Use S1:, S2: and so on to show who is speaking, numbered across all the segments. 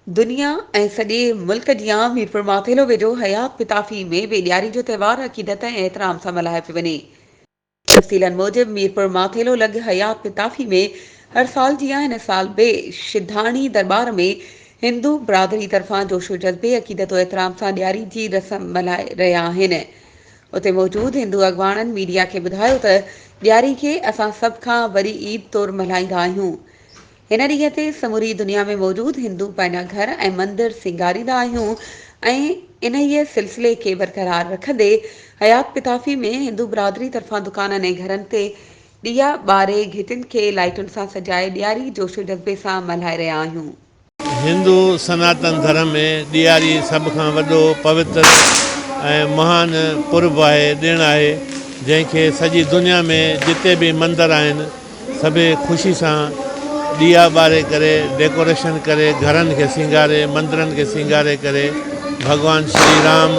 S1: दुनिया ऐं सॼे मुल्क जियां मीरपुर माथेलो वेझो हयात पिताफ़ी में बि ॾियारी जो त्योहार अक़ीदत ऐं एतिराम सां मल्हायो पियो वञे। तफ़सीलनि मूजिबि मीरपुर माथेलो लॻ हयात पिताफ़ी में हर साल जियां हिन साल बि शिधाणी दरबार में हिंदू बिरादरी तरफ़ां जोशो जज़्बे अक़ीदत एतिराम सां ॾियारी जी रस्म मल्हाए रहिया आहिनि। उते मौजूदु हिंदू अॻवाननि मीडिया खे ॿुधायो त ॾियारी खे असां सभ खां वॾी ईद तौरु मल्हाईंदा आहियूं। हिन ॾींहं ते समूरी दुनिया में मौजूदु हिंदू पंहिंजा घर ऐं मंदिर सिंगारींदा आहियूं ऐं इन्हीअ सिलसिले खे बरक़रार रखंदे हयात पिताफ़ी में हिंदू बिरादरी तरफ़ां दुकाननि ऐं घरनि ते ॾिया ॿारे घिटियुनि खे लाइटुनि सां सजाए ॾियारी जोशो जज़्बे सां मल्हाए रहिया आहियूं।
S2: हिंदू सनातन धर्म में ॾियारी सभ खां वॾो पवित्र ऐं महान पर्व आहे, ॾिणु आहे, जंहिंखे सॼी दुनिया में जिते बि मंदर आहिनि सभई ख़ुशी सां ॾिया ॿारे करे डेकोरेशन करे घरनि खे सिंगारे मंदरनि खे सिंगारे करे भॻवान श्री राम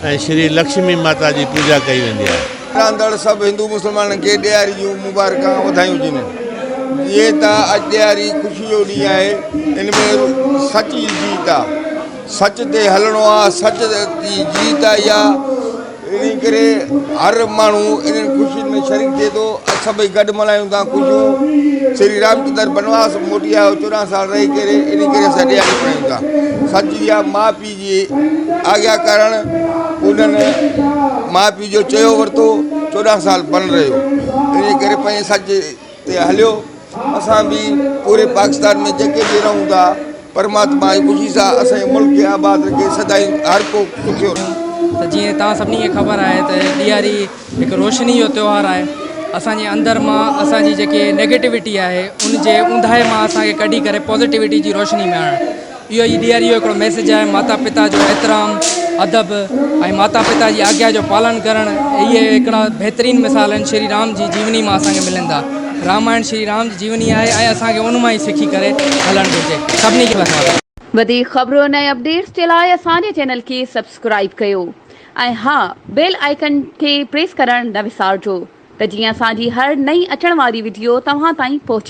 S2: ऐं श्री लक्ष्मी माता जी पूॼा कई वेंदी आहे।
S3: रहंदड़ सभु हिंदू मुस्लमाननि खे ॾियारी जूं मुबारकां वाधायूं हुजनि। ये त अॼु ॾियारी ख़ुशी जो ॾींहुं आहे। इन में सच जी जीत आहे, सच ते हलणो आहे, सच जी जीत आहे इहा। इन करे हर माण्हू इन्हनि ख़ुशियुनि में शरीक थिए थो। सभई गॾु मल्हायूं था ख़ुशियूं। श्री रामचंद्र बनवास मोटी आयो 14 साल रही करे, इन करे असां ॾियारी मल्हायूं था। सच इहा माउ पीउ जी आज्ञा करणु, उन्हनि माउ पीउ जो चयो वरितो, 14 साल बन रहियो, इन करे पंहिंजे सच ते हलियो। असां बि पूरे पाकिस्तान में जेके बि रहूं था, परमात्मा जी ख़ुशी सां असांजे मुल्क खे आबाद रखे, सदाई हर को सुखियो रहे।
S4: त जीअं तव्हां सभिनी खे ख़बर आहे त ॾियारी हिकु रोशनी जो त्योहारु आहे। असांजे अंदरि मां असांजी जेकी नेगेटिविटी आहे उन जे ऊंधाए मां असांखे कढी करे पॉज़िटिविटी जी रोशनी में आणणु, इहो ई ॾियारी जो हिकिड़ो मैसेज आहे। माता पिता जो एतिराम अदब ऐं माता पिता जी आज्ञा जो पालन करणु, इहे हिकिड़ा बहितरीनु मिसाल आहिनि श्री राम जी जीवनी मां असांखे मिलनि था। रामायण श्री राम जी जीवनी आहे ऐं असांखे उन मां ई सिखी करे हलणु घुरिजे। सभिनी खे
S1: वधीक ख़बरुनि ऐं अपडेट्स जे लाइ असांजे चैनल खे सब्सक्राइब कयो ऐं हा, बेल आइकन खे प्रेस करणु न विसारिजो त जीअं असांजी हर नई अचण वारी वीडियो तव्हां ताईं पहुचे।